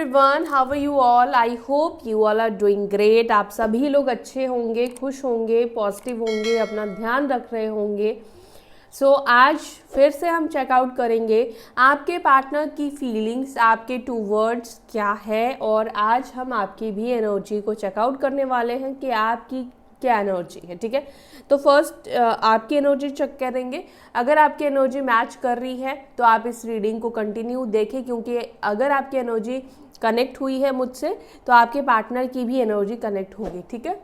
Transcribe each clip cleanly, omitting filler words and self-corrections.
everyone, how are you all? I hope you all are doing great. आप सभी लोग अच्छे होंगे, खुश होंगे, पॉजिटिव होंगे, अपना ध्यान रख रहे होंगे. आज फिर से हम चेकआउट करेंगे आपके पार्टनर की फीलिंग्स, आपके टू वर्ड्स क्या है, और आज हम आपकी भी एनर्जी को चेकआउट करने वाले हैं कि आपकी क्या एनर्जी है. ठीक है, तो फर्स्ट आपकी एनर्जी चेक करेंगे. अगर आपकी एनर्जी मैच कर रही है तो आप इस रीडिंग को कंटिन्यू देखें, क्योंकि अगर आपकी एनर्जी कनेक्ट हुई है मुझसे तो आपके पार्टनर की भी एनर्जी कनेक्ट होगी. ठीक है,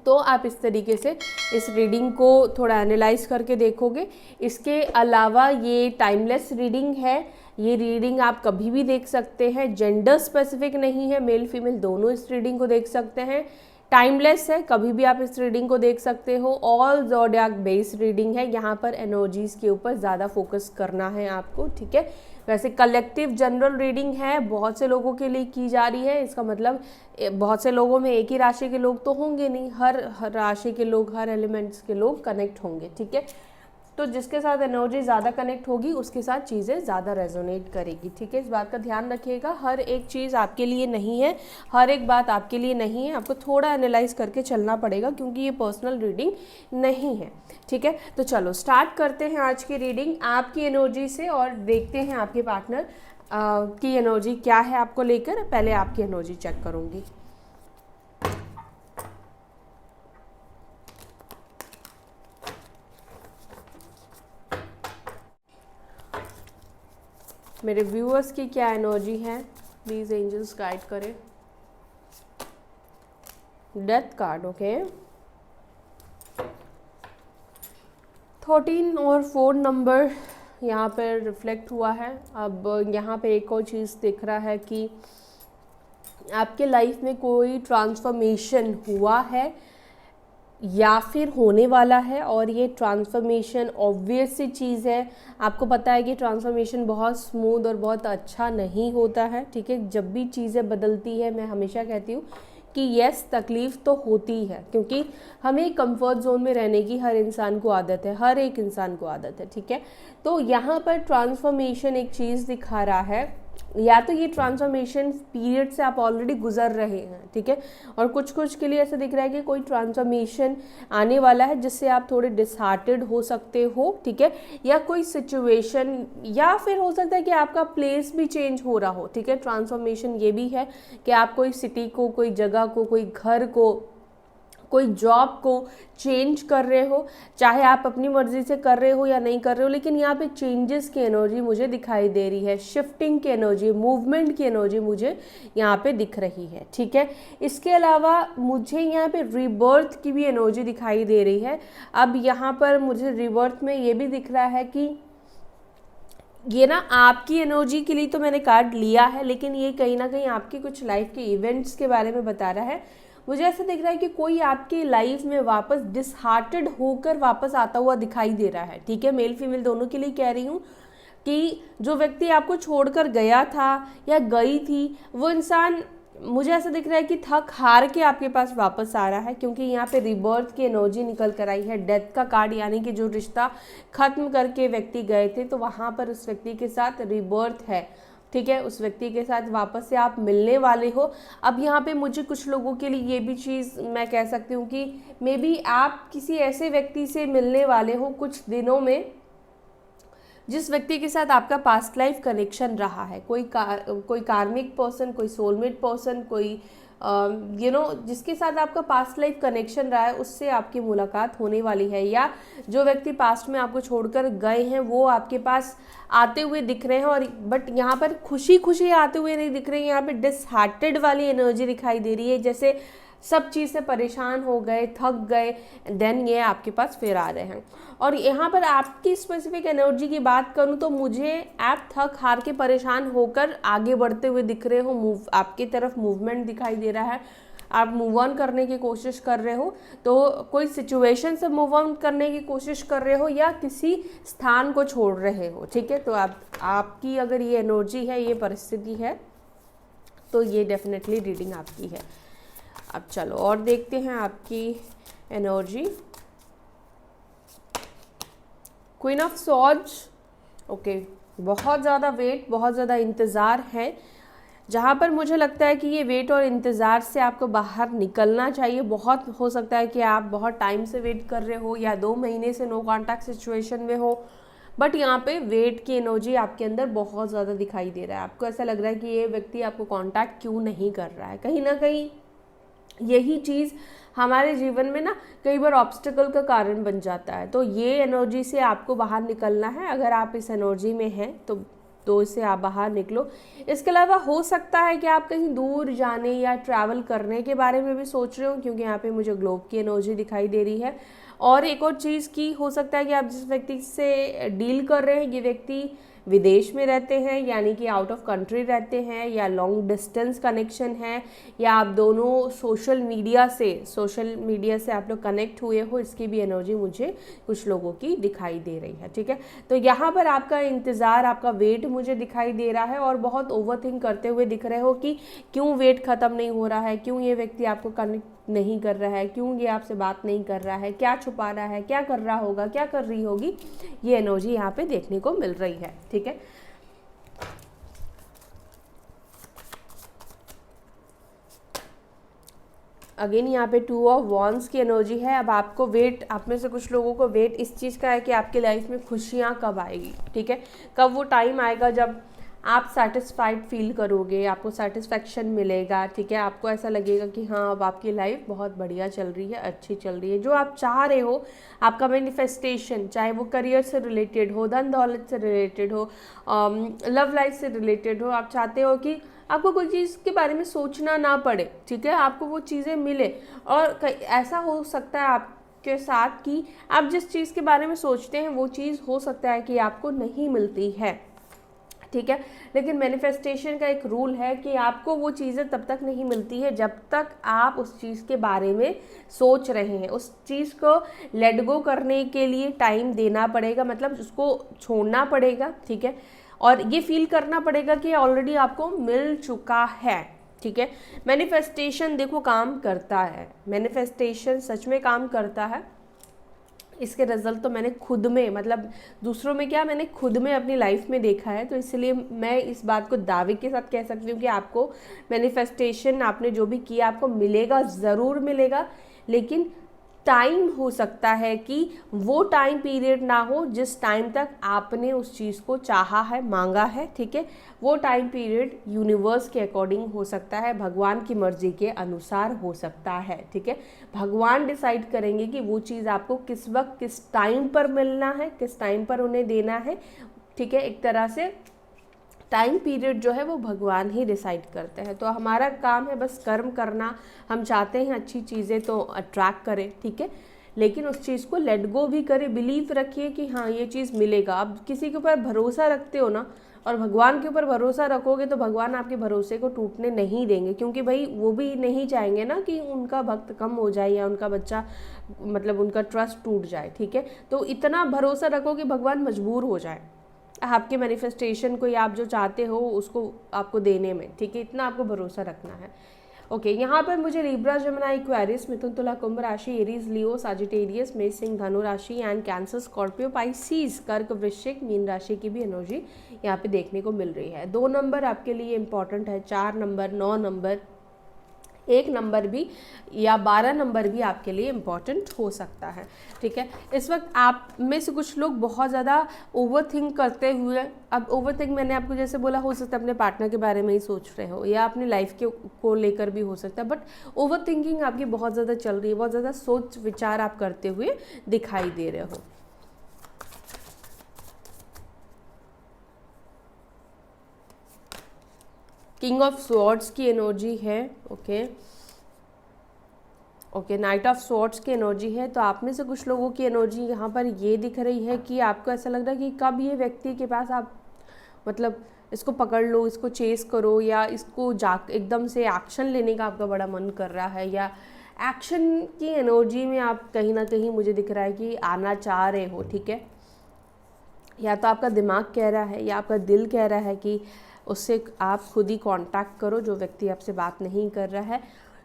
तो आप इस तरीके से इस रीडिंग को थोड़ा एनालाइज करके देखोगे. इसके अलावा ये टाइमलेस रीडिंग है. ये रीडिंग आप कभी भी देख सकते हैं, जेंडर स्पेसिफिक नहीं है, मेल फीमेल दोनों इस रीडिंग को देख सकते हैं. टाइमलेस है, कभी भी आप इस रीडिंग को देख सकते हो. ऑल ज़ोडिएक बेस्ड रीडिंग है. यहाँ पर एनर्जीज़ के ऊपर ज़्यादा फोकस करना है आपको. ठीक है, वैसे कलेक्टिव जनरल रीडिंग है, बहुत से लोगों के लिए की जा रही है. इसका मतलब बहुत से लोगों में एक ही राशि के लोग तो होंगे नहीं, हर राशि के लोग, हर एलिमेंट्स के लोग कनेक्ट होंगे. ठीक है, तो जिसके साथ एनर्जी ज़्यादा कनेक्ट होगी उसके साथ चीज़ें ज़्यादा रेजोनेट करेगी. ठीक है, इस बात का ध्यान रखिएगा. हर एक चीज़ आपके लिए नहीं है, हर एक बात आपके लिए नहीं है. आपको थोड़ा एनालाइज करके चलना पड़ेगा, क्योंकि ये पर्सनल रीडिंग नहीं है. ठीक है, तो चलो स्टार्ट करते हैं आज की रीडिंग आपकी एनर्जी से, और देखते हैं आपके पार्टनर की एनर्जी क्या है आपको लेकर. पहले आपकी एनर्जी चेक करूँगी. मेरे व्यूअर्स की क्या एनर्जी है, प्लीज़ एंजल्स गाइड करें. Death card. ओके, 13 और 4 नंबर यहाँ पर रिफ्लेक्ट हुआ है. अब यहाँ पे एक और चीज़ दिख रहा है कि आपके लाइफ में कोई ट्रांसफॉर्मेशन हुआ है या फिर होने वाला है, और ये ट्रांसफॉर्मेशन ऑब्वियस सी चीज़ है. आपको पता है कि ट्रांसफॉर्मेशन बहुत स्मूथ और बहुत अच्छा नहीं होता है. ठीक है, जब भी चीज़ें बदलती है मैं हमेशा कहती हूँ कि यस, तकलीफ़ तो होती है, क्योंकि हमें कंफर्ट जोन में रहने की हर इंसान को आदत है, हर एक इंसान को आदत है. ठीक है, तो यहाँ पर ट्रांसफॉर्मेशन एक चीज़ दिखा रहा है, या तो ये ट्रांसफॉर्मेशन पीरियड से आप ऑलरेडी गुजर रहे हैं. ठीक है, और कुछ कुछ के लिए ऐसा दिख रहा है कि कोई ट्रांसफॉर्मेशन आने वाला है जिससे आप थोड़े डिसहार्टेड हो सकते हो. ठीक है, या कोई सिचुएशन, या फिर हो सकता है कि आपका प्लेस भी चेंज हो रहा हो. ठीक है, ट्रांसफॉर्मेशन ये भी है कि आप कोई सिटी को, कोई जगह को, कोई घर को, कोई जॉब को चेंज कर रहे हो, चाहे आप अपनी मर्जी से कर रहे हो या नहीं कर रहे हो, लेकिन यहाँ पे चेंजेस की एनर्जी मुझे दिखाई दे रही है. शिफ्टिंग की एनर्जी, मूवमेंट की एनर्जी मुझे यहाँ पे दिख रही है. ठीक है, इसके अलावा मुझे यहाँ पे रीबर्थ की भी एनर्जी दिखाई दे रही है. अब यहाँ पर मुझे रीबर्थ में ये भी दिख रहा है कि ये ना आपकी एनर्जी के लिए तो मैंने कार्ड लिया है, लेकिन ये कहीं ना कहीं आपकी कुछ लाइफ के इवेंट्स के बारे में बता रहा है. मुझे ऐसा दिख रहा है कि कोई आपकी लाइफ में वापस डिसहार्टेड होकर वापस आता हुआ दिखाई दे रहा है. ठीक है, मेल फीमेल दोनों के लिए कह रही हूँ कि जो व्यक्ति आपको छोड़कर गया था या गई थी, वो इंसान मुझे ऐसा दिख रहा है कि थक हार के आपके पास वापस आ रहा है, क्योंकि यहाँ पे रिबर्थ की एनर्जी निकल कर आई है. डेथ का कार्ड, यानी कि जो रिश्ता खत्म करके व्यक्ति गए थे, तो वहाँ पर उस व्यक्ति के साथ रिबर्थ है. ठीक है, उस व्यक्ति के साथ वापस से आप मिलने वाले हो. अब यहाँ पे मुझे कुछ लोगों के लिए ये भी चीज़ मैं कह सकती हूँ कि मे बी आप किसी ऐसे व्यक्ति से मिलने वाले हो कुछ दिनों में जिस व्यक्ति के साथ आपका पास्ट लाइफ कनेक्शन रहा है. कोई कार्मिक पर्सन, कोई सोलमेट पर्सन, कोई जिसके साथ आपका पास्ट लाइफ कनेक्शन रहा है, उससे आपकी मुलाकात होने वाली है. या जो व्यक्ति पास्ट में आपको छोड़कर गए हैं वो आपके पास आते हुए दिख रहे हैं, और बट यहाँ पर खुशी खुशी आते हुए नहीं दिख रहे हैं. यहाँ पे डिसहार्टेड वाली एनर्जी दिखाई दे रही है, जैसे सब चीज़ से परेशान हो गए, थक गए, देन ये आपके पास फिर आ रहे हैं. और यहाँ पर आपकी स्पेसिफिक एनर्जी की बात करूँ तो मुझे आप थक हार के परेशान होकर आगे बढ़ते हुए दिख रहे हो. आपकी तरफ मूवमेंट दिखाई दे रहा है, आप मूव ऑन करने की कोशिश कर रहे हो. तो कोई सिचुएशन से मूव ऑन करने की कोशिश कर रहे हो या किसी स्थान को छोड़ रहे हो. ठीक है, तो आपकी अगर ये एनर्जी है, ये परिस्थिति है, तो ये डेफिनेटली रीडिंग आपकी है. अब चलो और देखते हैं आपकी energy. Queen of swords. Okay, बहुत ज़्यादा वेट, बहुत ज़्यादा इंतज़ार है. जहाँ पर मुझे लगता है कि ये वेट और इंतज़ार से आपको बाहर निकलना चाहिए। बहुत हो सकता है कि आप बहुत टाइम से वेट कर रहे हो या 2 महीने से नो कॉन्टैक्ट सिचुएशन में हो, बट यहाँ पे वेट की एनर्जी आपके अंदर बहुत ज़्यादा दिखाई दे रहा है। आपको ऐसा लग रहा है कि ये व्यक्ति आपको कॉन्टैक्ट क्यों नहीं कर रहा है। कहीं ना कहीं यही चीज़ हमारे जीवन में ना कई बार ऑब्स्टिकल का कारण बन जाता है। तो ये एनर्जी से आपको बाहर निकलना है। अगर आप इस एनर्जी में हैं तो इससे आप बाहर निकलो। इसके अलावा हो सकता है कि आप कहीं दूर जाने या ट्रैवल करने के बारे में भी सोच रहे हो, क्योंकि यहाँ पे मुझे ग्लोब की एनर्जी दिखाई दे रही है। और एक और चीज़ की हो सकता है कि आप जिस व्यक्ति से डील कर रहे हैं ये व्यक्ति विदेश में रहते हैं, यानी कि आउट ऑफ कंट्री रहते हैं, या लॉन्ग डिस्टेंस कनेक्शन है, या आप दोनों सोशल मीडिया से आप लोग कनेक्ट हुए हो। इसकी भी एनर्जी मुझे कुछ लोगों की दिखाई दे रही है। ठीक है, तो यहाँ पर आपका इंतज़ार, आपका वेट मुझे दिखाई दे रहा है और बहुत ओवरथिंक करते हुए दिख रहे हो कि क्यों वेट ख़त्म नहीं हो रहा है, क्यों ये व्यक्ति आपको कनेक्ट नहीं कर रहा है, क्यों ये आपसे बात नहीं कर रहा है, क्या छुपा रहा है, क्या कर रहा होगा, क्या कर रही होगी। ये एनर्जी यहाँ पे देखने को मिल रही है। ठीक है, अगेन यहाँ पे 2 ऑफ वॉन्ड्स की एनर्जी है। अब आपको वेट, आप में से कुछ लोगों को वेट इस चीज़ का है कि आपकी लाइफ में खुशियाँ कब आएगी। ठीक है, कब वो टाइम आएगा जब आप सेटिस्फाइड फील करोगे, आपको सेटिस्फेक्शन मिलेगा। ठीक है, आपको ऐसा लगेगा कि हाँ अब आपकी लाइफ बहुत बढ़िया चल रही है, अच्छी चल रही है। जो आप चाह रहे हो, आपका मैनिफेस्टेशन, चाहे वो करियर से रिलेटेड हो, धन दौलत से रिलेटेड हो, लव लाइफ से रिलेटेड हो, आप चाहते हो कि आपको कोई चीज़ के बारे में सोचना ना पड़े। ठीक है, आपको वो चीज़ें मिले। और ऐसा हो सकता है आपके साथ कि आप जिस चीज़ के बारे में सोचते हैं वो चीज़ हो सकता है कि आपको नहीं मिलती है। ठीक है, लेकिन मैनिफेस्टेशन का एक रूल है कि आपको वो चीज़ें तब तक नहीं मिलती है जब तक आप उस चीज़ के बारे में सोच रहे हैं। उस चीज़ को लेट गो करने के लिए टाइम देना पड़ेगा, मतलब उसको छोड़ना पड़ेगा। ठीक है, और ये फील करना पड़ेगा कि ऑलरेडी आपको मिल चुका है। ठीक है, मैनिफेस्टेशन देखो काम करता है, मैनिफेस्टेशन सच में काम करता है। इसके रिजल्ट तो मैंने खुद में, मतलब दूसरों में क्या, मैंने खुद में अपनी लाइफ में देखा है। तो इसलिए मैं इस बात को दावे के साथ कह सकती हूँ कि आपको मैनिफेस्टेशन, आपने जो भी किया आपको मिलेगा, ज़रूर मिलेगा। लेकिन टाइम हो सकता है कि वो टाइम पीरियड ना हो जिस टाइम तक आपने उस चीज़ को चाहा है, मांगा है। ठीक है, वो टाइम पीरियड यूनिवर्स के अकॉर्डिंग हो सकता है, भगवान की मर्जी के अनुसार हो सकता है। ठीक है, भगवान डिसाइड करेंगे कि वो चीज़ आपको किस वक्त, किस टाइम पर मिलना है, किस टाइम पर उन्हें देना है। ठीक है, एक तरह से टाइम पीरियड जो है वो भगवान ही डिसाइड करते हैं। तो हमारा काम है बस कर्म करना। हम चाहते हैं अच्छी चीज़ें तो अट्रैक्ट करें। ठीक है, लेकिन उस चीज़ को लेट गो भी करें, बिलीव रखिए कि हाँ ये चीज़ मिलेगा। अब किसी के ऊपर भरोसा रखते हो ना, और भगवान के ऊपर भरोसा रखोगे तो भगवान आपके भरोसे को टूटने नहीं देंगे, क्योंकि भाई वो भी नहीं चाहेंगे ना कि उनका भक्त कम हो जाए या उनका बच्चा, मतलब उनका ट्रस्ट टूट जाए। ठीक है, तो इतना भरोसा रखो कि भगवान मजबूर हो जाए आपके मैनिफेस्टेशन को या आप जो चाहते हो उसको आपको देने में। ठीक है, इतना आपको भरोसा रखना है। ओके, यहाँ पर मुझे लिब्रा, जमुना, एक्वेरियस, मिथुन, तुला, कुंभ राशि, एरीज, लियो, साजिटेरियस, मेष, सिंह, धनु राशि एंड कैंसर, स्कॉर्पियो, पाइसीज, कर्क, वृश्चिक, मीन राशि की भी एनर्जी यहाँ पे देखने को मिल रही है। 2 नंबर आपके लिए इंपॉर्टेंट है, 4 नंबर, 9 नंबर, 1 नंबर भी या 12 नंबर भी आपके लिए इम्पॉर्टेंट हो सकता है। ठीक है, इस वक्त आप में से कुछ लोग बहुत ज़्यादा ओवरथिंक करते हुए, अब ओवरथिंक मैंने आपको जैसे बोला, हो सकता है अपने पार्टनर के बारे में ही सोच रहे हो या अपनी लाइफ के को लेकर भी हो सकता है, बट ओवरथिंकिंग आपकी बहुत ज़्यादा चल रही है, बहुत ज़्यादा सोच विचार आप करते हुए दिखाई दे रहे हो। किंग ऑफ स्वॉर्ड्स की एनर्जी है। ओके, नाइट ऑफ स्वॉर्ड्स की एनर्जी है। तो आप में से कुछ लोगों की एनर्जी यहाँ पर ये दिख रही है कि आपको ऐसा लग रहा है कि कब ये व्यक्ति के पास आप, मतलब इसको पकड़ लो, इसको चेस करो, या इसको एकदम से एक्शन लेने का आपका बड़ा मन कर रहा है, या एक्शन की एनर्जी में आप कहीं ना कहीं मुझे दिख रहा है कि आना चाह रहे हो। ठीक है, या तो आपका दिमाग कह रहा है या आपका दिल कह रहा है कि उससे आप खुद ही कांटेक्ट करो, जो व्यक्ति आपसे बात नहीं कर रहा है,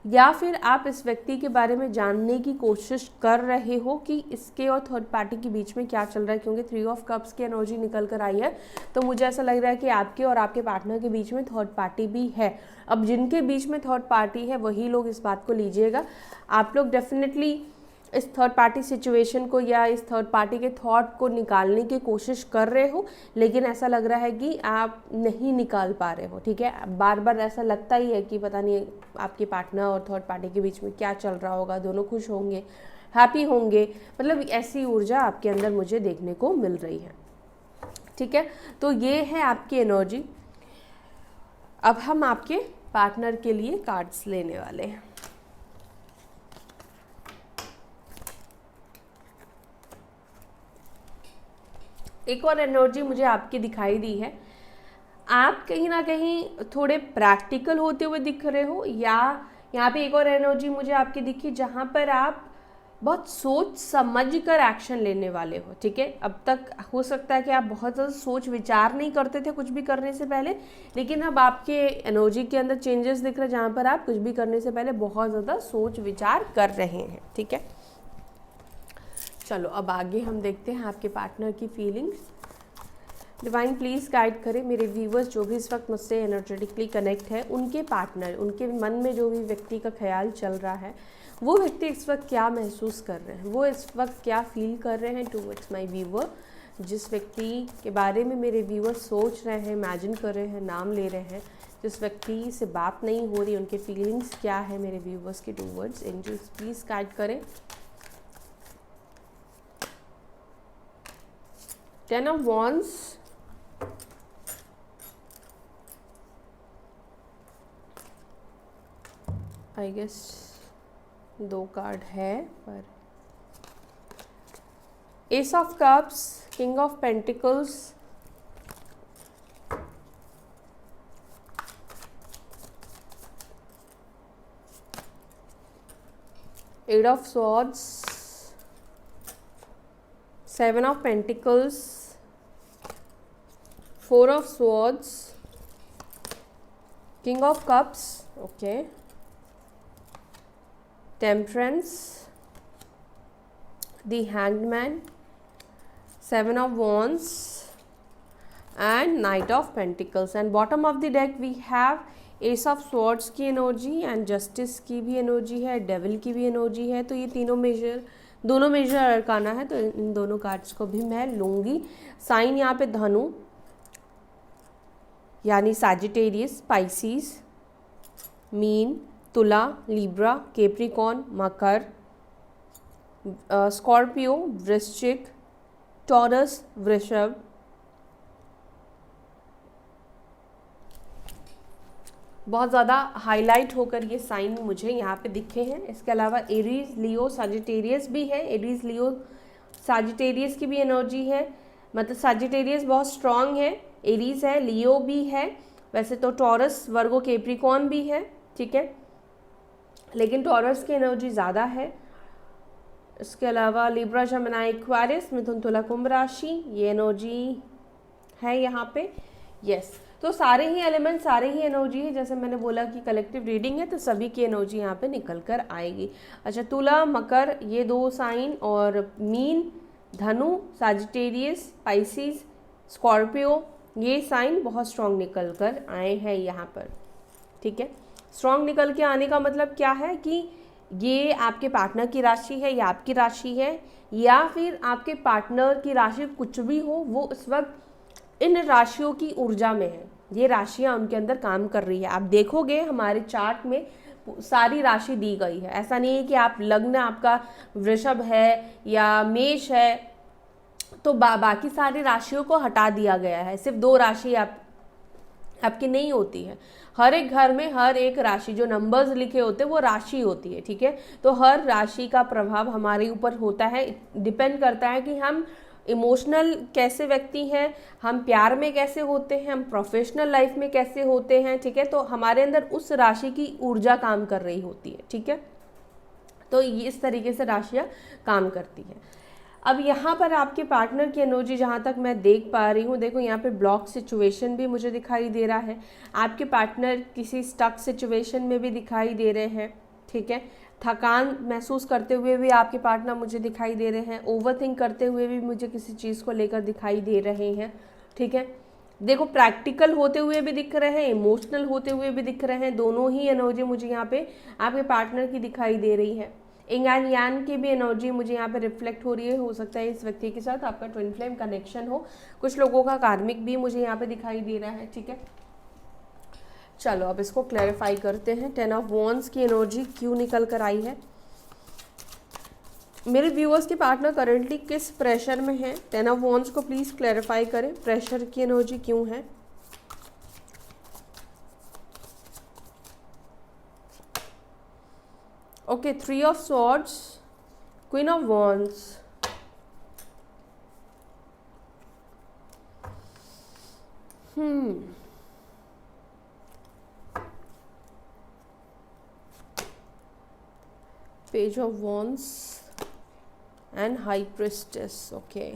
या फिर आप इस व्यक्ति के बारे में जानने की कोशिश कर रहे हो कि इसके और थर्ड पार्टी के बीच में क्या चल रहा है, क्योंकि 3 ऑफ कप्स की एनर्जी निकल कर आई है। तो मुझे ऐसा लग रहा है कि आपके और आपके पार्टनर के बीच में थर्ड पार्टी भी है। अब जिनके बीच में थर्ड पार्टी है वही लोग इस बात को लीजिएगा। आप लोग डेफिनेटली इस थर्ड पार्टी सिचुएशन को या इस थर्ड पार्टी के थॉट को निकालने की कोशिश कर रहे हो, लेकिन ऐसा लग रहा है कि आप नहीं निकाल पा रहे हो। ठीक है, बार बार ऐसा लगता ही है कि पता नहीं आपके पार्टनर और थर्ड पार्टी के बीच में क्या चल रहा होगा, दोनों खुश होंगे, हैप्पी होंगे, मतलब ऐसी ऊर्जा आपके अंदर मुझे देखने को मिल रही है। ठीक है, तो ये है आपकी एनर्जी। अब हम आपके पार्टनर के लिए कार्ड्स लेने वाले हैं। एक और एनर्जी मुझे आपकी दिखाई दी है। आप कहीं ना कहीं थोड़े प्रैक्टिकल होते हुए दिख रहे हो, या यहाँ पे एक और एनर्जी मुझे आपकी दिखी जहाँ पर आप बहुत सोच समझ कर एक्शन लेने वाले हो। ठीक है, अब तक हो सकता है कि आप बहुत ज़्यादा सोच विचार नहीं करते थे कुछ भी करने से पहले, लेकिन अब आपके एनर्जी के अंदर चेंजेस दिख रहे हैं जहाँ पर आप कुछ भी करने से पहले बहुत ज़्यादा सोच विचार कर रहे हैं। ठीक है, चलो अब आगे हम देखते हैं आपके पार्टनर की फीलिंग्स। डिवाइन प्लीज़ गाइड करें मेरे व्यूवर्स जो भी इस वक्त मुझसे एनर्जेटिकली कनेक्ट है, उनके पार्टनर, उनके मन में जो भी व्यक्ति का ख्याल चल रहा है, वो व्यक्ति इस वक्त क्या महसूस कर रहे हैं, वो इस वक्त क्या फील कर रहे हैं टूवर्ड्स माय व्यूवर। जिस व्यक्ति के बारे में मेरे व्यूवर सोच रहे हैं, इमेजिन कर रहे हैं, नाम ले रहे हैं, जिस व्यक्ति से बात नहीं हो रही, उनके फीलिंग्स क्या है मेरे व्यूवर्स के टूवर्ड्स। एंजल्स प्लीज़ गाइड करें। 10 of Wands, I guess 2 card है पर ace of cups, king of pentacles, eight of swords, 7 of Pentacles, 4 of Swords, King of Cups, okay, Temperance, the Hanged Man, 7 of Wands and Knight of Pentacles, and bottom of the deck we have Ace of Swords की energy and Justice की भी energy है, Devil की भी energy है। तो ये दोनों मेजर अरकाना है, तो इन दोनों कार्ड्स को भी मैं लूँगी। साइन यहाँ पे धनु यानी सैजिटेरियस, पाइसिस, मीन, तुला, लिब्रा, कैप्रिकॉर्न, मकर, स्कॉर्पियो, वृश्चिक, टॉरस, वृषभ, बहुत ज़्यादा हाईलाइट होकर ये साइन मुझे यहाँ पे दिखे हैं। इसके अलावा एरीज, लियो, सैजिटेरियस भी है। एरीज, लियो, सैजिटेरियस की भी एनर्जी है, मतलब सैजिटेरियस बहुत स्ट्रांग है, एरीज है, लियो भी है, वैसे तो टॉरस, वर्गो, कैप्रिकॉर्न भी है। ठीक है, लेकिन टॉरस की एनर्जी ज़्यादा है। इसके अलावा लिब्रा, जेमिनी, एक्वेरियस, मिथुन, तुला, कुंभ राशि, ये एनर्जी है यहाँ पे। यस, तो सारे ही एलिमेंट, सारे ही एनर्जी है। जैसे मैंने बोला कि कलेक्टिव रीडिंग है तो सभी की एनर्जी यहाँ पे निकल कर आएगी। अच्छा, तुला, मकर, ये 2 साइन, और मीन, धनु, सैजिटेरियस, पाइसिस, स्कॉर्पियो, ये साइन बहुत स्ट्रॉन्ग निकल कर आए हैं यहाँ पर। ठीक है, स्ट्रॉन्ग निकल के आने का मतलब क्या है कि ये आपके पार्टनर की राशि है या आपकी राशि है, या फिर आपके पार्टनर की राशि कुछ भी हो, वो इस वक्त इन राशियों की ऊर्जा में है। ये राशियाँ उनके अंदर काम कर रही है। आप देखोगे हमारे चार्ट में सारी राशि दी गई है। ऐसा नहीं है कि आप लग्न आपका वृषभ है या मेष है तो बाकी सारी राशियों को हटा दिया गया है, सिर्फ 2 राशि आपकी नहीं होती है। हर एक घर में हर एक राशि, जो नंबर्स लिखे होते हैं वो राशि होती है। ठीक है, तो हर राशि का प्रभाव हमारे ऊपर होता है। डिपेंड करता है कि हम इमोशनल कैसे व्यक्ति हैं, हम प्यार में कैसे होते हैं, हम प्रोफेशनल लाइफ में कैसे होते हैं। ठीक है, तो हमारे अंदर उस राशि की ऊर्जा काम कर रही होती है। ठीक है, तो ये इस तरीके से राशियाँ काम करती हैं। अब यहाँ पर आपके पार्टनर की एनर्जी जहाँ तक मैं देख पा रही हूँ, देखो यहाँ पे ब्लॉक सिचुएशन भी मुझे दिखाई दे रहा है। आपके पार्टनर किसी स्टक सिचुएशन में भी दिखाई दे रहे हैं। ठीक है। थकान महसूस करते हुए भी आपके पार्टनर मुझे दिखाई दे रहे हैं, ओवरथिंक करते हुए भी मुझे किसी चीज़ को लेकर दिखाई दे रहे हैं, ठीक है। देखो प्रैक्टिकल होते हुए भी दिख रहे हैं, इमोशनल होते हुए भी दिख रहे हैं, दोनों ही एनर्जी मुझे यहाँ पे आपके पार्टनर की दिखाई दे रही है। इंग एंड यान की भी एनर्जी मुझे यहाँ पे रिफ्लेक्ट हो रही है। हो सकता है इस व्यक्ति के साथ आपका ट्विन फ्लेम कनेक्शन हो, कुछ लोगों का कार्मिक भी मुझे यहाँ पे दिखाई दे रहा है, ठीक है। चलो अब इसको क्लैरिफाई करते हैं। 10 ऑफ वॉन्ड्स की एनर्जी क्यों निकल कर आई है। मेरे व्यूअर्स के पार्टनर करंटली किस प्रेशर में है, 10 ऑफ वॉन्ड्स को प्लीज क्लैरिफाई करें, प्रेशर की एनर्जी क्यों है। Okay, 3 of swords, queen of wands, page of wands and high priestess. Okay,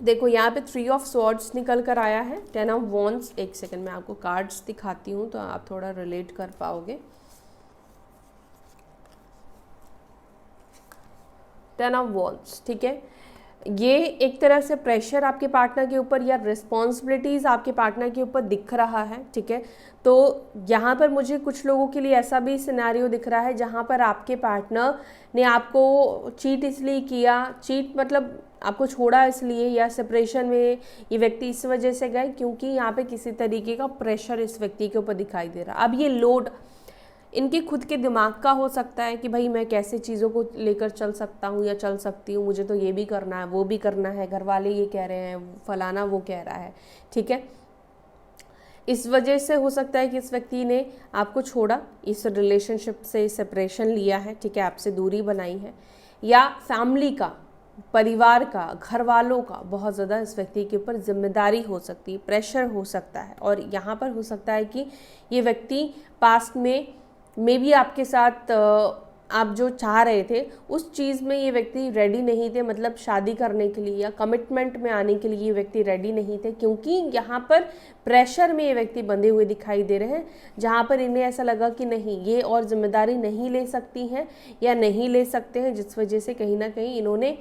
देखो यहाँ पे 3 ऑफ स्वॉर्ड्स निकल कर आया है, 10 ऑफ वॉन्ड्स। एक सेकंड मैं आपको कार्ड्स दिखाती हूँ तो आप थोड़ा रिलेट कर पाओगे। 10 ऑफ वॉन्ड्स, ठीक है। ये एक तरह से प्रेशर आपके पार्टनर के ऊपर या रिस्पॉन्सिबिलिटीज़ आपके पार्टनर के ऊपर दिख रहा है, ठीक है। तो यहाँ पर मुझे कुछ लोगों के लिए ऐसा भी सिनेरियो दिख रहा है जहाँ पर आपके पार्टनर ने आपको चीट इसलिए किया, चीट मतलब आपको छोड़ा इसलिए, या सेपरेशन में ये व्यक्ति इस वजह से गए क्योंकि यहाँ पे किसी तरीके का प्रेशर इस व्यक्ति के ऊपर दिखाई दे रहा है। अब ये लोड इनके खुद के दिमाग का हो सकता है कि भाई मैं कैसे चीज़ों को लेकर चल सकता हूँ या चल सकती हूँ, मुझे तो ये भी करना है वो भी करना है, घर वाले ये कह रहे हैं, फलाना वो कह रहा है, ठीक है। इस वजह से हो सकता है कि इस व्यक्ति ने आपको छोड़ा, इस रिलेशनशिप से सेपरेशन लिया है, ठीक है, आपसे दूरी बनाई है, या फैमिली का, परिवार का, घर वालों का बहुत ज़्यादा इस व्यक्ति के ऊपर जिम्मेदारी हो सकती है, प्रेशर हो सकता है। और यहाँ पर हो सकता है कि ये व्यक्ति पास्ट में भी आपके साथ आप जो चाह रहे थे उस चीज़ में ये व्यक्ति रेडी नहीं थे, मतलब शादी करने के लिए या कमिटमेंट में आने के लिए ये व्यक्ति रेडी नहीं थे, क्योंकि यहाँ पर प्रेशर में ये व्यक्ति बंधे हुए दिखाई दे रहे हैं, जहाँ पर इन्हें ऐसा लगा कि नहीं ये और जिम्मेदारी नहीं ले सकती हैं या नहीं ले सकते हैं, जिस वजह से कहीं ना कहीं इन्होंने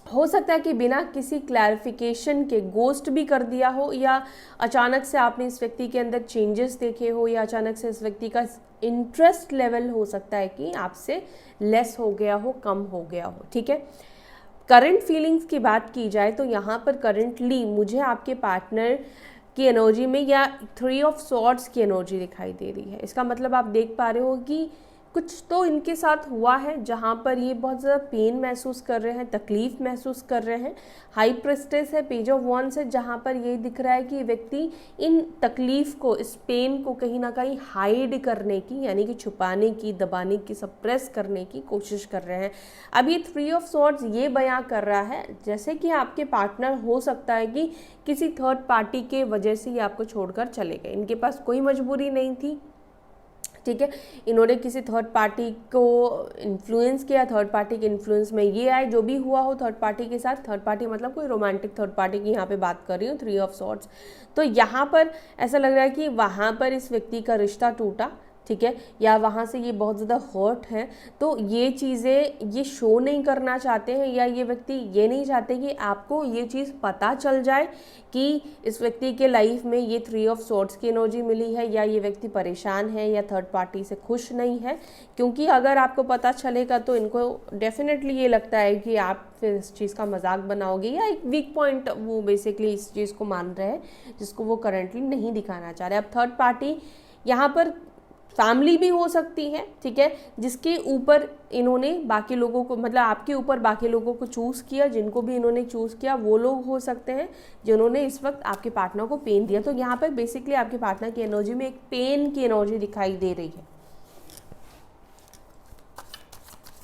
हो सकता है कि बिना किसी क्लैरिफिकेशन के गोस्ट भी कर दिया हो, या अचानक से आपने इस व्यक्ति के अंदर चेंजेस देखे हो, या अचानक से इस व्यक्ति का इंटरेस्ट लेवल हो सकता है कि आपसे लेस हो गया हो, कम हो गया हो, ठीक है। करंट फीलिंग्स की बात की जाए तो यहाँ पर करंटली मुझे आपके पार्टनर की एनर्जी में या 3 ऑफ स्वॉर्ड्स की एनर्जी दिखाई दे रही है। इसका मतलब आप देख पा रहे हो कि कुछ तो इनके साथ हुआ है जहाँ पर ये बहुत ज़्यादा पेन महसूस कर रहे हैं, तकलीफ़ महसूस कर रहे हैं। हाई प्रेस्टेस है, पेज ऑफ वॉन्ड्स है, जहाँ पर ये दिख रहा है कि व्यक्ति इन तकलीफ़ को, इस पेन को कहीं ना कहीं हाइड करने की, यानी कि छुपाने की, दबाने की, सप्रेस करने की कोशिश कर रहे हैं। अब ये 3 ऑफ स्वॉर्ड्स ये बयां कर रहा है जैसे कि आपके पार्टनर हो सकता है कि किसी थर्ड पार्टी के वजह से ये आपको छोड़कर चले गए। इनके पास कोई मजबूरी नहीं थी, ठीक है, इन्होंने किसी थर्ड पार्टी को इन्फ्लुएंस किया, थर्ड पार्टी के इन्फ्लुएंस में ये आए, जो भी हुआ हो थर्ड पार्टी के साथ। थर्ड पार्टी मतलब कोई रोमांटिक थर्ड पार्टी की यहाँ पे बात कर रही हूँ, 3 ऑफ स्वॉर्ड्स। तो यहाँ पर ऐसा लग रहा है कि वहाँ पर इस व्यक्ति का रिश्ता टूटा, ठीक है, या वहाँ से ये बहुत ज़्यादा हर्ट है, तो ये चीज़ें ये शो नहीं करना चाहते हैं, या ये व्यक्ति ये नहीं चाहते कि आपको ये चीज़ पता चल जाए कि इस व्यक्ति के लाइफ में ये 3 ऑफ स्वॉर्ड्स की एनर्जी मिली है, या ये व्यक्ति परेशान है या थर्ड पार्टी से खुश नहीं है। क्योंकि अगर आपको पता चलेगा तो इनको डेफिनेटली ये लगता है कि आप फिर इस चीज़ का मजाक बनाओगे, या एक वीक पॉइंट वो बेसिकली इस चीज़ को मान रहे हैं जिसको वो करंटली नहीं दिखाना चाह रहे। अब थर्ड पार्टी यहाँ पर फैमिली भी हो सकती है, ठीक है, जिसके ऊपर इन्होंने बाकी लोगों को, मतलब आपके ऊपर बाकी लोगों को चूज़ किया, जिनको भी इन्होंने चूज़ किया वो लोग हो सकते हैं जिन्होंने इस वक्त आपके पार्टनर को पेन दिया। तो यहाँ पर बेसिकली आपके पार्टनर की एनर्जी में एक पेन की एनर्जी दिखाई दे रही है।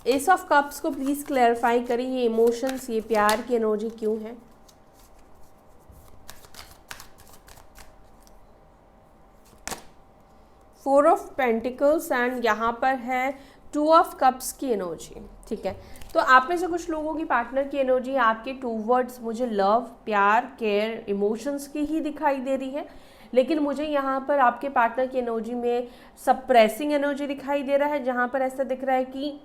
एस ऑफ कप्स को प्लीज़ क्लैरिफाई करें, ये इमोशंस, ये प्यार की एनर्जी क्यों है। 4 ऑफ पेंटिकल्स एंड यहाँ पर है टू ऑफ कप्स की एनर्जी, ठीक है। तो आप में से कुछ लोगों की पार्टनर की एनर्जी आपके टूवर्ड्स मुझे लव, प्यार, केयर, इमोशंस की ही दिखाई दे रही है, लेकिन मुझे यहाँ पर आपके पार्टनर की एनर्जी में सप्रेसिंग एनर्जी दिखाई दे रहा है, जहाँ पर ऐसा दिख रहा है कि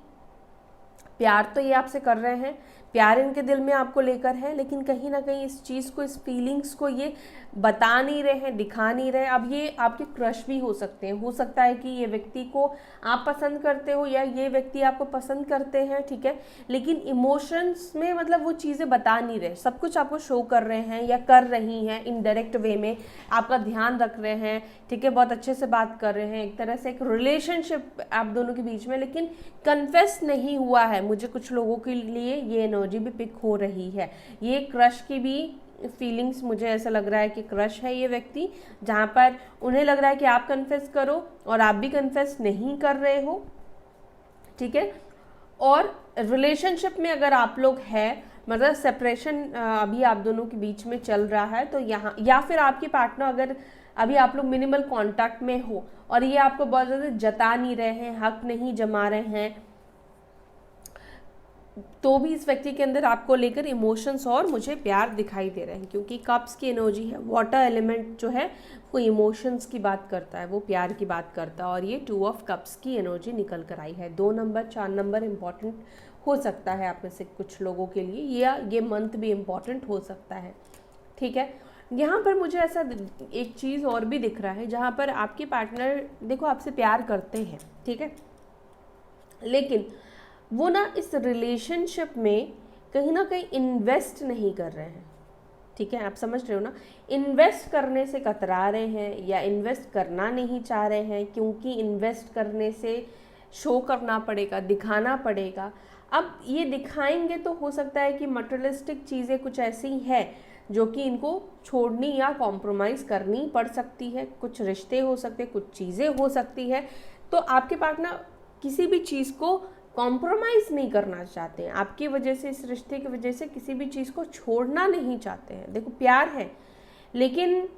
प्यार तो ये आपसे कर रहे हैं, प्यार इनके दिल में आपको लेकर है, लेकिन कहीं ना कहीं इस चीज़ को, इस फीलिंग्स को ये बता नहीं रहे हैं, दिखा नहीं रहे। अब ये आपके क्रश भी हो सकते हैं, हो सकता है कि ये व्यक्ति को आप पसंद करते हो या ये व्यक्ति आपको पसंद करते हैं, ठीक है, लेकिन इमोशंस में मतलब वो चीज़ें बता नहीं रहे, सब कुछ आपको शो कर रहे हैं या कर रही हैं इनडायरेक्ट वे में, आपका ध्यान रख रहे हैं, ठीक है, बहुत अच्छे से बात कर रहे हैं, एक तरह से एक रिलेशनशिप आप दोनों के बीच में, लेकिन कन्फेस नहीं हुआ है। मुझे कुछ लोगों के लिए ये एनर्जी भी पिक हो रही है, ये क्रश की भी फीलिंग्स, मुझे ऐसा लग रहा है कि क्रश है ये व्यक्ति, जहाँ पर उन्हें लग रहा है कि आप कन्फेस करो और आप भी कन्फेस नहीं कर रहे हो, ठीक है। और रिलेशनशिप में अगर आप लोग हैं, मतलब सेपरेशन अभी आप दोनों के बीच में चल रहा है, तो यहाँ या फिर आपके पार्टनर अगर अभी आप लोग मिनिमल कांटेक्ट में हो और ये आपको बहुत ज़्यादा जता नहीं रहे हैं, हक नहीं जमा रहे हैं, तो भी इस व्यक्ति के अंदर आपको लेकर इमोशंस और मुझे प्यार दिखाई दे रहे हैं, क्योंकि कप्स की एनर्जी है, वाटर एलिमेंट जो है वो इमोशंस की बात करता है, वो प्यार की बात करता है, और ये टू ऑफ कप्स की एनर्जी निकल कर आई है। 2 नंबर 4 नंबर इम्पॉर्टेंट हो सकता है आप में से कुछ लोगों के लिए, या ये मंथ भी इम्पॉर्टेंट हो सकता है, ठीक है। यहाँ पर मुझे ऐसा एक चीज़ और भी दिख रहा है, जहाँ पर आपके पार्टनर देखो आपसे प्यार करते हैं, ठीक है, लेकिन वो ना इस रिलेशनशिप में कहीं ना कहीं इन्वेस्ट नहीं कर रहे हैं, ठीक है, आप समझ रहे हो ना, इन्वेस्ट करने से कतरा रहे हैं या इन्वेस्ट करना नहीं चाह रहे हैं, क्योंकि इन्वेस्ट करने से शो करना पड़ेगा, दिखाना पड़ेगा। अब ये दिखाएंगे तो हो सकता है कि मटेरियलिस्टिक चीज़ें कुछ ऐसी हैं जो कि इनको छोड़नी या कॉम्प्रोमाइज़ करनी पड़ सकती है, कुछ रिश्ते हो सकते हैं, कुछ चीज़ें हो सकती है, तो आपके पार्टनर किसी भी चीज़ को कॉम्प्रोमाइज़ नहीं करना चाहते हैं, आपकी वजह से, इस रिश्ते की वजह से किसी भी चीज़ को छोड़ना नहीं चाहते हैं। देखो प्यार है, लेकिन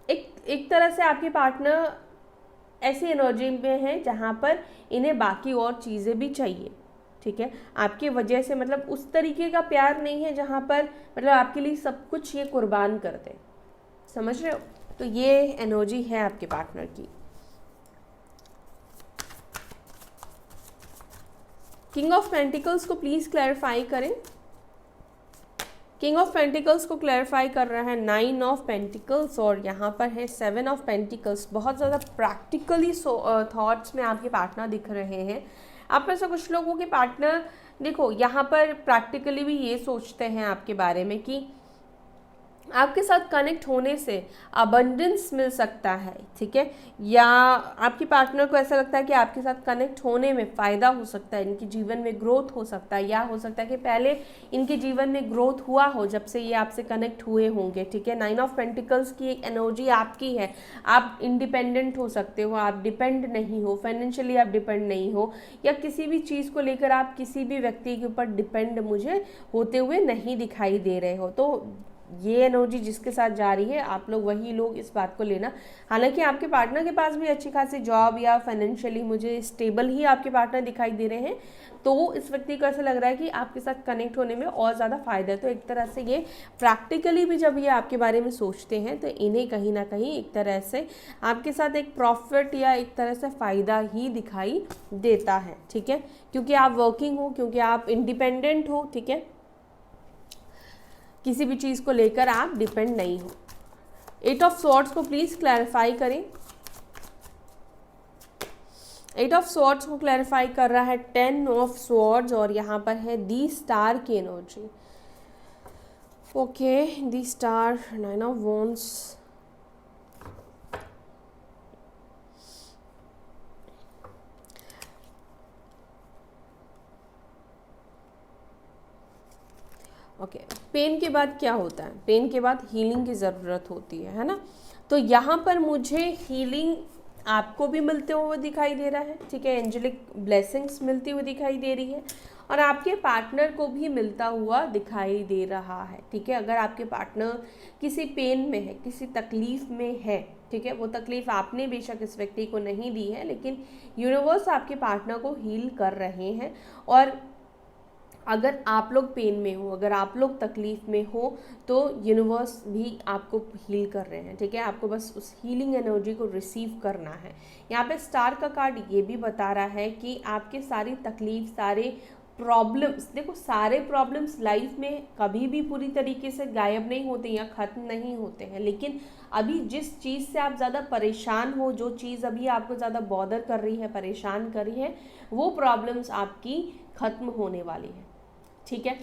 एक तरह से आपके पार्टनर ऐसी एनर्जी में है जहाँ पर इन्हें बाकी और चीज़ें भी चाहिए, ठीक है, आपकी वजह से, मतलब उस तरीके का प्यार नहीं है जहाँ पर मतलब आपके लिए सब कुछ ये कुर्बान कर दे, समझ रहे हो। तो ये एनर्जी है आपके पार्टनर की। किंग ऑफ पेंटिकल्स को प्लीज क्लैरिफाई करें। किंग ऑफ पेंटिकल्स को क्लैरिफाई कर रहा है 9 ऑफ पेंटिकल्स, और यहाँ पर है 7 ऑफ पेंटिकल्स। बहुत ज़्यादा प्रैक्टिकली थॉट्स में आपके पार्टनर दिख रहे हैं। आप में से कुछ लोगों के पार्टनर देखो यहाँ पर प्रैक्टिकली भी ये सोचते हैं आपके बारे में कि आपके साथ कनेक्ट होने से अबंडेंस मिल सकता है, ठीक है, या आपके पार्टनर को ऐसा लगता है कि आपके साथ कनेक्ट होने में फ़ायदा हो सकता है, इनके जीवन में ग्रोथ हो सकता है, या हो सकता है कि पहले इनके जीवन में ग्रोथ हुआ हो जब से ये आपसे कनेक्ट हुए होंगे, ठीक है। 9 ऑफ पेंटिकल्स की एक एनर्जी आपकी है, आप इंडिपेंडेंट हो सकते हो, आप डिपेंड नहीं हो, फाइनेंशियली आप डिपेंड नहीं हो, या किसी भी चीज़ को लेकर आप किसी भी व्यक्ति के ऊपर डिपेंड मुझे होते हुए नहीं दिखाई दे रहे हो। तो ये एनर्जी जिसके साथ जा रही है, आप लोग वही लोग इस बात को लेना। हालांकि आपके पार्टनर के पास भी अच्छी खासी जॉब या फाइनेंशियली मुझे स्टेबल ही आपके पार्टनर दिखाई दे रहे हैं, तो इस व्यक्ति को ऐसा लग रहा है कि आपके साथ कनेक्ट होने में और ज़्यादा फ़ायदा है। तो एक तरह से ये प्रैक्टिकली भी जब ये आपके बारे में सोचते हैं तो इन्हें कहीं ना कहीं एक तरह से आपके साथ एक प्रॉफिट या एक तरह से फ़ायदा ही दिखाई देता है, ठीक है, क्योंकि आप वर्किंग हो, क्योंकि आप इंडिपेंडेंट हो, ठीक है, किसी भी चीज़ को लेकर आप डिपेंड नहीं हो। 8 ऑफ स्वॉर्ड्स को प्लीज़ क्लैरिफाई करें। 8 ऑफ स्वॉर्ड्स को क्लैरिफाई कर रहा है 10 ऑफ स्वॉर्ड्स, और यहाँ पर है दी स्टार की एनर्जी। Okay, the star, 9 of wands, okay. पेन के बाद क्या होता है? पेन के बाद हीलिंग की ज़रूरत होती है ना। तो यहाँ पर मुझे हीलिंग आपको भी मिलते हुए दिखाई दे रहा है, ठीक है, एंजेलिक ब्लेसिंग्स मिलती हुई दिखाई दे रही है, और आपके पार्टनर को भी मिलता हुआ दिखाई दे रहा है। ठीक है, अगर आपके पार्टनर किसी पेन में है, किसी तकलीफ में है, ठीक है, वो तकलीफ आपने बेशक इस व्यक्ति को नहीं दी है, लेकिन यूनिवर्स आपके पार्टनर को हील कर रहे हैं। और अगर आप लोग पेन में हो, अगर आप लोग तकलीफ में हो, तो यूनिवर्स भी आपको हील कर रहे हैं। ठीक है, आपको बस उस हीलिंग एनर्जी को रिसीव करना है। यहाँ पे स्टार का कार्ड ये भी बता रहा है कि आपके सारी तकलीफ, सारे प्रॉब्लम्स, देखो सारे प्रॉब्लम्स लाइफ में कभी भी पूरी तरीके से गायब नहीं होते या ख़त्म नहीं होते हैं, लेकिन अभी जिस चीज़ से आप ज़्यादा परेशान हो, जो चीज़ अभी आपको ज़्यादा बॉदर कर रही है, परेशान कर रही है, वो प्रॉब्लम्स आपकी ख़त्म होने वाली है। ठीक है,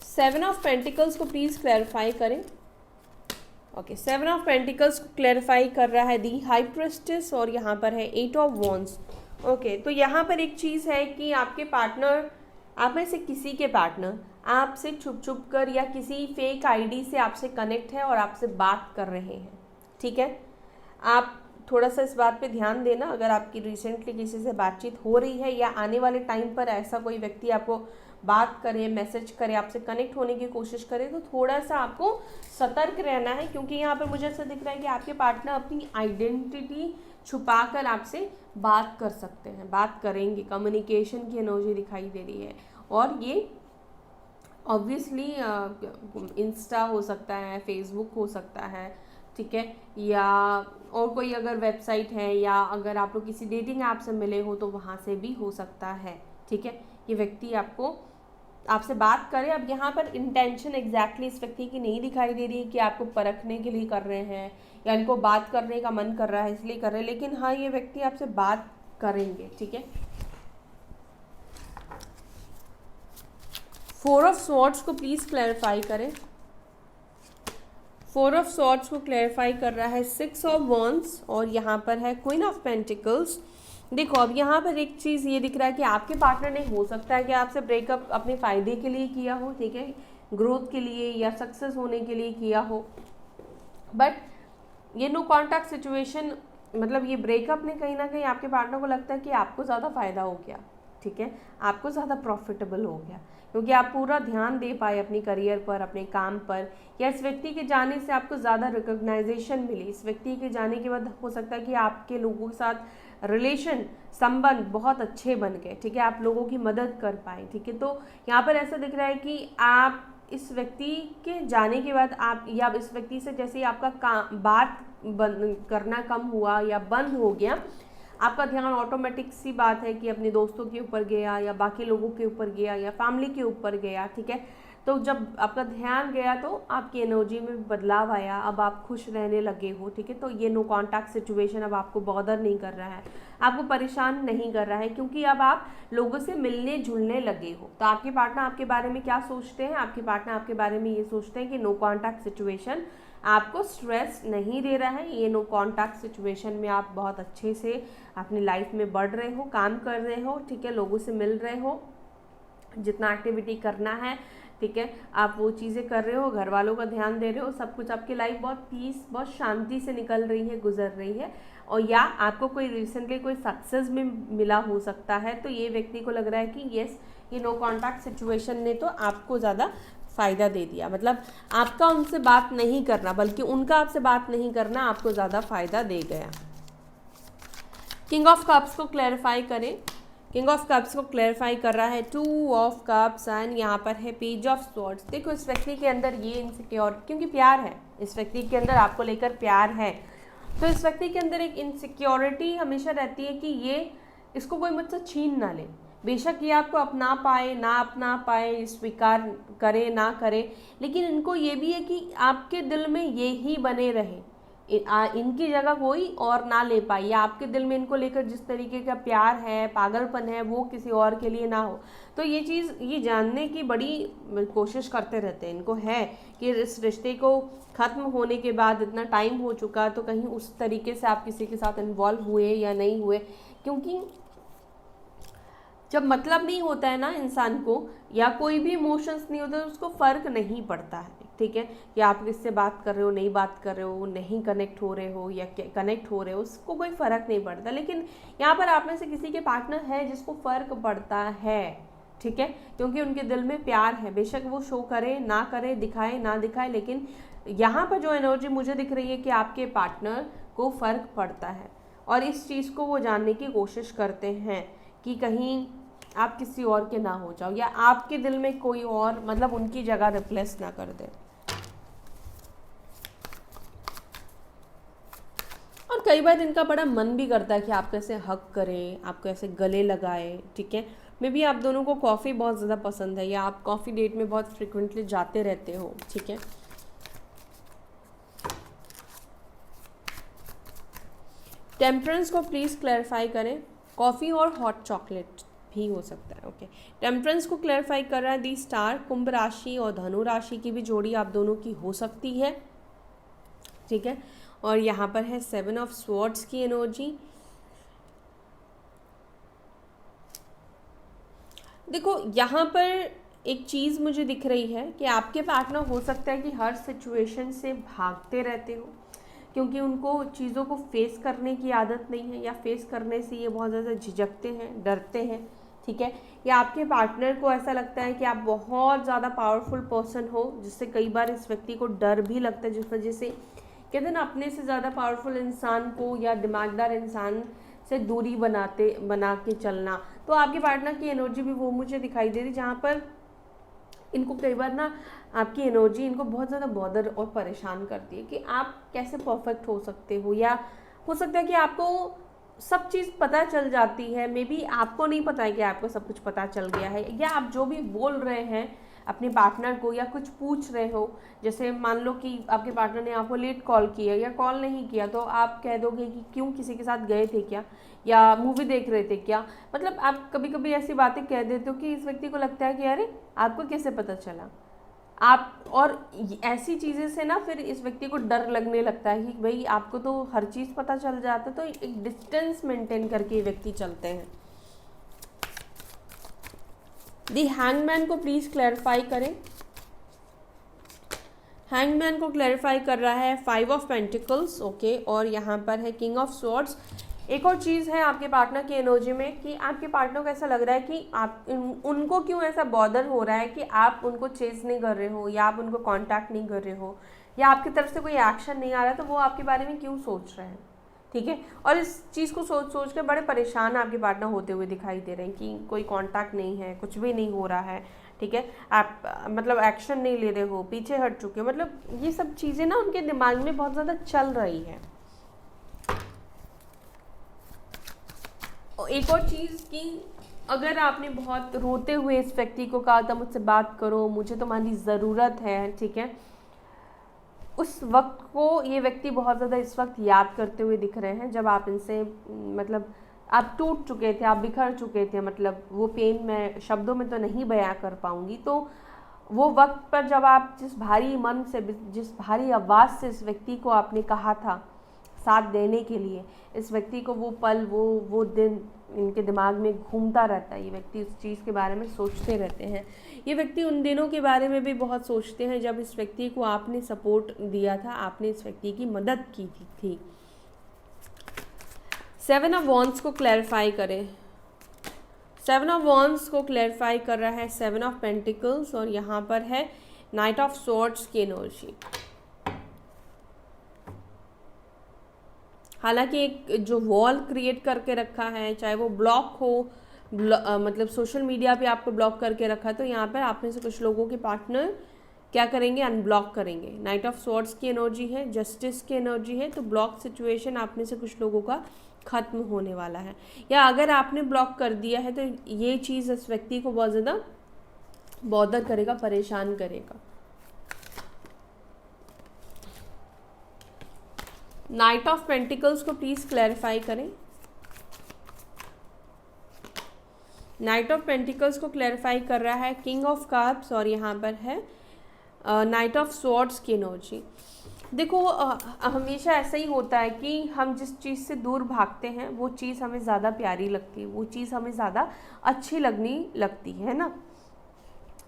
सेवन ऑफ पेंटिकल्स को प्लीज क्लैरिफाई करें। ओके, सेवन ऑफ पेंटिकल्स को क्लैरिफाई कर रहा है दी हाई प्रेस्टिस, और यहाँ पर है एट ऑफ वॉन्ड्स। ओके, तो यहाँ पर एक चीज़ है कि आपके पार्टनर, आप में से किसी के पार्टनर आपसे छुप छुप कर या किसी फेक आईडी से आपसे कनेक्ट है और आपसे बात कर रहे हैं। ठीक है, आप थोड़ा सा इस बात पे ध्यान देना, अगर आपकी रिसेंटली किसी से बातचीत हो रही है या आने वाले टाइम पर ऐसा कोई व्यक्ति आपको बात करे, मैसेज करे, आपसे कनेक्ट होने की कोशिश करे, तो थोड़ा सा आपको सतर्क रहना है, क्योंकि यहाँ पर मुझे ऐसा दिख रहा है कि आपके पार्टनर अपनी आइडेंटिटी छुपाकर आपसे बात कर सकते हैं, बात करेंगे। कम्युनिकेशन की एनर्जी दिखाई दे रही है, और ये ऑब्वियसली इंस्टा हो सकता है, फेसबुक हो सकता है, ठीक है, या और कोई अगर वेबसाइट है, या अगर आप लोग किसी डेटिंग ऐप से मिले हो तो वहाँ से भी हो सकता है। ठीक है, ये व्यक्ति आपसे बात करे। अब यहाँ पर इंटेंशन एग्जैक्टली इस व्यक्ति की नहीं दिखाई दे रही है कि आपको परखने के लिए कर रहे हैं या इनको बात करने का मन कर रहा है इसलिए कर रहे हैं, लेकिन हाँ, ये व्यक्ति आपसे बात करेंगे। ठीक है, फोर ऑफ स्वॉर्ड्स को प्लीज क्लैरिफाई करें। फोर ऑफ स्वॉर्ड्स को क्लैरिफाई कर रहा है सिक्स ऑफ वॉन्ड्स, और यहाँ पर है क्वीन ऑफ पेंटिकल्स। देखो, अब यहाँ पर एक चीज़ ये दिख रहा है कि आपके पार्टनर ने हो सकता है कि आपसे ब्रेकअप अपने फ़ायदे के लिए किया हो, ठीक है, ग्रोथ के लिए या सक्सेस होने के लिए किया हो, बट ये नो कॉन्टैक्ट सिचुएशन, मतलब ये ब्रेकअप ने कहीं ना कहीं आपके पार्टनर को लगता है कि आपको ज़्यादा फ़ायदा हो गया। ठीक है, आपको ज़्यादा प्रॉफिटेबल हो गया, क्योंकि आप पूरा ध्यान दे पाए अपनी करियर पर, अपने काम पर, या इस व्यक्ति के जाने से आपको ज़्यादा रिकॉग्नाइजेशन मिली। इस व्यक्ति के जाने के बाद हो सकता है कि आपके लोगों के साथ रिलेशन, संबंध बहुत अच्छे बन गए। ठीक है, आप लोगों की मदद कर पाए। ठीक है, तो यहाँ पर ऐसा दिख रहा है कि आप इस व्यक्ति के जाने के बाद आप, या इस व्यक्ति से जैसे ही आपका बात करना कम हुआ या बंद हो गया, आपका ध्यान ऑटोमेटिक सी बात है कि अपने दोस्तों के ऊपर गया, या बाकी लोगों के ऊपर गया, या फैमिली के ऊपर गया। ठीक है, तो जब आपका ध्यान गया तो आपकी एनर्जी में भी बदलाव आया, अब आप खुश रहने लगे हो। ठीक है, तो ये नो कॉन्टैक्ट सिचुएशन अब आपको बॉदर नहीं कर रहा है, आपको परेशान नहीं कर रहा है, क्योंकि अब आप लोगों से मिलने जुलने लगे हो। तो आपके पार्टनर आपके बारे में क्या सोचते हैं? आपके पार्टनर आपके बारे में ये सोचते हैं कि नो कॉन्टैक्ट सिचुएशन आपको स्ट्रेस नहीं दे रहा है, ये नो कॉन्टैक्ट सिचुएशन में आप बहुत अच्छे से अपनी लाइफ में बढ़ रहे हो, काम कर रहे हो। ठीक है, लोगों से मिल रहे हो, जितना एक्टिविटी करना है, ठीक है, आप वो चीज़ें कर रहे हो, घर वालों का ध्यान दे रहे हो, सब कुछ आपकी लाइफ बहुत पीस, बहुत शांति से निकल रही है, गुजर रही है। और या आपको कोई रिसेंटली कोई सक्सेस में मिला हो सकता है, तो ये व्यक्ति को लग रहा है कि येस, ये नो कॉन्टैक्ट सिचुएशन ने तो आपको ज़्यादा फ़ायदा दे दिया, मतलब आपका उनसे बात नहीं करना, बल्कि उनका आपसे बात नहीं करना आपको ज़्यादा फ़ायदा दे गया। किंग ऑफ कप्स को क्लैरिफाई करें। किंग ऑफ कप्स को क्लैरिफाई कर रहा है टू ऑफ कप्स, एंड यहाँ पर है पेज ऑफ स्वॉर्ड्स। देखो, इस व्यक्ति के अंदर ये इनसिक्योर, क्योंकि प्यार है, इस व्यक्ति के अंदर आपको लेकर प्यार है, तो इस व्यक्ति के अंदर एक इनसिक्योरिटी हमेशा रहती है कि ये, इसको कोई मुझसे छीन ना ले। बेशक ये आपको अपना पाए ना अपना पाए, स्वीकार करे ना करे, लेकिन इनको ये भी है कि आपके दिल में ये ही बने रहे, इनकी जगह कोई और ना ले पाए, या आपके दिल में इनको लेकर जिस तरीके का प्यार है, पागलपन है, वो किसी और के लिए ना हो। तो ये चीज़, ये जानने की बड़ी कोशिश करते रहते हैं, इनको है कि इस रिश्ते को ख़त्म होने के बाद इतना टाइम हो चुका, तो कहीं उस तरीके से आप किसी के साथ इन्वॉल्व हुए या नहीं हुए, क्योंकि जब मतलब नहीं होता है ना इंसान को, या कोई भी इमोशंस नहीं होता, तो उसको फ़र्क नहीं पड़ता है, ठीक है, या आप किससे बात कर रहे हो, नहीं बात कर रहे हो, नहीं कनेक्ट हो रहे हो या कनेक्ट हो रहे हो, उसको कोई फ़र्क नहीं पड़ता। लेकिन यहाँ पर आप में से किसी के पार्टनर है जिसको फ़र्क पड़ता है, ठीक है, क्योंकि उनके दिल में प्यार है, बेशक वो शो करे ना करे, दिखाए ना दिखाए, लेकिन यहाँ पर जो एनर्जी मुझे दिख रही है कि आपके पार्टनर को फ़र्क पड़ता है, और इस चीज़ को वो जानने की कोशिश करते हैं कि कहीं आप किसी और के ना हो जाओ, या आपके दिल में कोई और मतलब उनकी जगह रिप्लेस ना कर दे। और कई बार इनका बड़ा मन भी करता है कि आपको ऐसे हक करें, आपको ऐसे गले लगाए, ठीक है। मे बी आप दोनों को कॉफ़ी बहुत ज़्यादा पसंद है, या आप कॉफ़ी डेट में बहुत फ्रिक्वेंटली जाते रहते हो, ठीक है। टेम्परेंस को प्लीज़ क्लैरिफाई करें। कॉफ़ी और हॉट चॉकलेट भी हो सकता है, ओके। टेम्परेंस को क्लैरिफाई कर रहा है दी स्टार। कुंभ राशि और धनु राशि की भी जोड़ी आप दोनों की हो सकती है, ठीक है। और यहाँ पर है 7 ऑफ स्वॉर्ड्स की एनर्जी। देखो यहाँ पर एक चीज़ मुझे दिख रही है कि आपके पार्टनर हो सकता है कि हर सिचुएशन से भागते रहते हो, क्योंकि उनको चीज़ों को फेस करने की आदत नहीं है, या फेस करने से ये बहुत ज़्यादा झिझकते हैं, डरते हैं, ठीक है। या आपके पार्टनर को ऐसा लगता है कि आप बहुत ज़्यादा पावरफुल पर्सन हो, जिससे कई बार इस व्यक्ति को डर भी लगता है, जिस वजह से कहते हैं ना, अपने से ज़्यादा पावरफुल इंसान को या दिमागदार इंसान से दूरी बना के चलना। तो आपके पार्टनर की एनर्जी भी वो मुझे दिखाई दे रही, जहाँ पर इनको कई बार ना आपकी एनर्जी इनको बहुत ज़्यादा बॉदर और परेशान करती है कि आप कैसे परफेक्ट हो सकते हो, या हो सकता है कि आपको सब चीज़ पता चल जाती है, मे बी आपको नहीं पता है कि आपको सब कुछ पता चल गया है, या आप जो भी बोल रहे हैं अपने पार्टनर को या कुछ पूछ रहे हो, जैसे मान लो कि आपके पार्टनर ने आपको लेट कॉल किया या कॉल नहीं किया, तो आप कह दोगे कि क्यों, किसी के साथ गए थे क्या, या मूवी देख रहे थे क्या। मतलब आप कभी कभी ऐसी बातें कह देते हो कि इस व्यक्ति को लगता है कि अरे आपको कैसे पता चला आप, और ऐसी चीज़ें से ना फिर इस व्यक्ति को डर लगने लगता है कि भाई आपको तो हर चीज़ पता चल जाता है, तो एक डिस्टेंस मेंटेन करके ये व्यक्ति चलते हैं। दी हैंगमैन को प्लीज़ क्लैरिफाई करें। हैंगमैन को क्लैरिफाई कर रहा है 5 ऑफ पेंटिकल्स, ओके, और यहाँ पर है किंग ऑफ स्वॉर्ड्स। एक और चीज़ है आपके पार्टनर की एनर्जी में कि आपके पार्टनर को ऐसा लग रहा है कि आप उनको क्यों ऐसा बॉदर हो रहा है कि आप उनको चेज नहीं कर रहे हो, या आप उनको कांटेक्ट नहीं कर रहे हो, या आपकी तरफ से कोई एक्शन नहीं आ रहा है, तो वो आपके बारे में क्यों सोच रहे हैं, ठीक है। और इस चीज़ को सोच के बड़े परेशान आपके पार्टनर होते हुए दिखाई दे रहे हैं कि कोई कांटेक्ट नहीं है, कुछ भी नहीं हो रहा है, ठीक है। आप मतलब एक्शन नहीं ले रहे हो, पीछे हट चुके हो, मतलब ये सब चीज़ें ना उनके दिमाग में बहुत ज़्यादा चल रही है। एक और चीज़ कि अगर आपने बहुत रोते हुए इस व्यक्ति को कहा था मुझसे बात करो, मुझे तुम्हारी ज़रूरत है, ठीक है, उस वक्त को ये व्यक्ति बहुत ज़्यादा इस वक्त याद करते हुए दिख रहे हैं, जब आप इनसे मतलब आप टूट चुके थे, आप बिखर चुके थे, मतलब वो पेन मैं शब्दों में तो नहीं बयां कर पाऊंगी। तो वो वक्त पर जब आप जिस भारी मन से, जिस भारी आवाज़ से इस व्यक्ति को आपने कहा था साथ देने के लिए, इस व्यक्ति को वो पल, वो दिन इनके दिमाग में घूमता रहता है। ये व्यक्ति उस चीज़ के बारे में सोचते रहते हैं। ये व्यक्ति उन दिनों के बारे में भी बहुत सोचते हैं जब इस व्यक्ति को आपने सपोर्ट दिया था, आपने इस व्यक्ति की मदद की थी। 7 ऑफ वॉन्ड्स को क्लैरिफाई करें। 7 ऑफ वॉन्ड्स को क्लैरिफाई कर रहा है 7 ऑफ पेंटिकल्स, और यहाँ पर है नाइट ऑफ स्वॉर्ड्स की एनर्जी। हालांकि एक जो वॉल क्रिएट करके रखा है, चाहे वो ब्लॉक हो, मतलब सोशल मीडिया पे आपको ब्लॉक करके रखा है, तो यहाँ पर आप में से कुछ लोगों के पार्टनर क्या करेंगे, अनब्लॉक करेंगे। नाइट ऑफ स्वॉर्ड्स की एनर्जी है, जस्टिस की एनर्जी है, तो ब्लॉक सिचुएशन आप में से कुछ लोगों का ख़त्म होने वाला है। या अगर आपने ब्लॉक कर दिया है तो ये चीज़ इस व्यक्ति को बहुत ज़्यादा बॉदर करेगा, परेशान करेगा। नाइट ऑफ पेंटिकल्स को प्लीज़ क्लैरिफाई करें। नाइट ऑफ पेंटिकल्स को क्लैरिफाई कर रहा है किंग ऑफ कप्स, और यहाँ पर है नाइट ऑफ स्वॉर्ड्स की एनर्जी। देखो हमेशा ऐसा ही होता है कि हम जिस चीज़ से दूर भागते हैं वो चीज़ हमें ज़्यादा प्यारी लगती है, वो चीज़ हमें ज़्यादा अच्छी लगनी लगती है ना।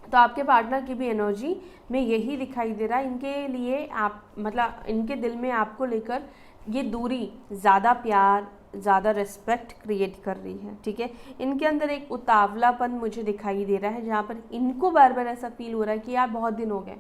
तो आपके पार्टनर की भी एनर्जी में यही दिखाई दे रहा है, इनके लिए आप मतलब इनके दिल में आपको लेकर ये दूरी ज़्यादा प्यार, ज़्यादा रिस्पेक्ट क्रिएट कर रही है, ठीक है। इनके अंदर एक उतावलापन मुझे दिखाई दे रहा है, जहाँ पर इनको बार बार ऐसा फील हो रहा है कि यार बहुत दिन हो गए,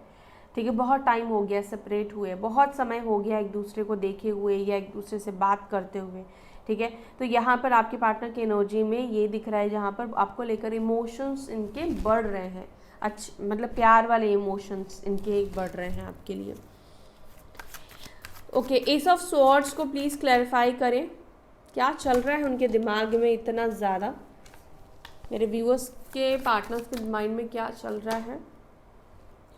ठीक है, बहुत टाइम हो गया सेपरेट हुए, बहुत समय हो गया एक दूसरे को देखे हुए या एक दूसरे से बात करते हुए, ठीक है। तो यहाँ पर आपके पार्टनर की एनर्जी में ये दिख रहा है, जहाँ पर आपको लेकर इमोशंस इनके बढ़ रहे हैं, अच्छे मतलब प्यार वाले इमोशंस इनके बढ़ रहे हैं आपके लिए। ओके, एस ऑफ स्वॉर्ड्स को प्लीज़ क्लैरिफाई करें, क्या चल रहा है उनके दिमाग में इतना ज़्यादा, मेरे व्यूअर्स के पार्टनर्स के माइंड में क्या चल रहा है।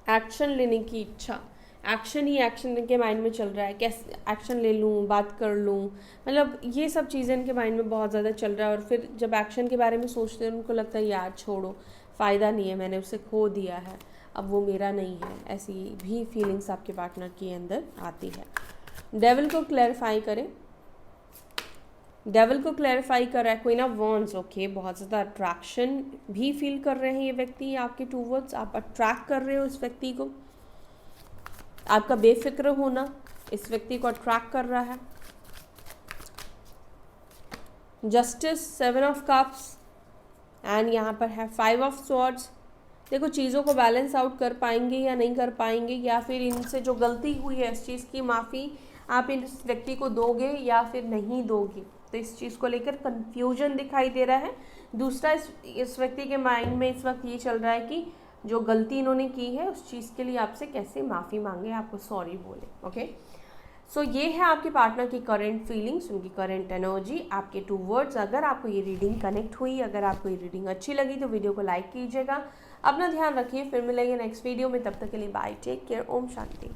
एक्शन लेने की इच्छा, एक्शन ही एक्शन इनके माइंड में चल रहा है, कैसे एक्शन ले लूँ, बात कर लूँ, मतलब ये सब चीज़ें इनके माइंड में बहुत ज़्यादा चल रहा है। और फिर जब एक्शन के बारे में सोचते हैं उनको लगता है यार छोड़ो, फ़ायदा नहीं है, मैंने उसे खो दिया है, अब वो मेरा नहीं है, ऐसी भी फीलिंग्स आपके पार्टनर के अंदर आती है। डेविल को क्लैरिफाई करें, डेविल को क्लैरिफाई कर रहा है क्वीन ऑफ वॉन्ड्स। ओके, बहुत ज़्यादा अट्रैक्शन भी फील कर रहे हैं ये व्यक्ति आपके टूवर्ड्स, आप अट्रैक्ट कर रहे हो इस व्यक्ति को, आपका बेफिक्र होना इस व्यक्ति को अट्रैक्ट कर रहा है। जस्टिस, 7 ऑफ कप्स एंड यहाँ पर है 5 ऑफ स्वॉर्ड्स। देखो चीज़ों को बैलेंस आउट कर पाएंगे या नहीं कर पाएंगे, या फिर इनसे जो गलती हुई है इस चीज़ की माफ़ी आप इस व्यक्ति को दोगे या फिर नहीं दोगे, तो इस चीज़ को लेकर कंफ्यूजन दिखाई दे रहा है। दूसरा इस व्यक्ति के माइंड में इस वक्त ये चल रहा है कि जो गलती इन्होंने की है उस चीज़ के लिए आपसे कैसे माफ़ी मांगे, आपको सॉरी बोले। ओके, सो ये है आपके पार्टनर की करंट फीलिंग्स, उनकी करंट एनर्जी आपके टूवर्ड्स। अगर आपको ये रीडिंग कनेक्ट हुई, अगर आपको ये रीडिंग अच्छी लगी तो वीडियो को लाइक कीजिएगा। अपना ध्यान रखिए, फिर मिलेंगे नेक्स्ट वीडियो में, तब तक के लिए bye, take care, Om Shanti.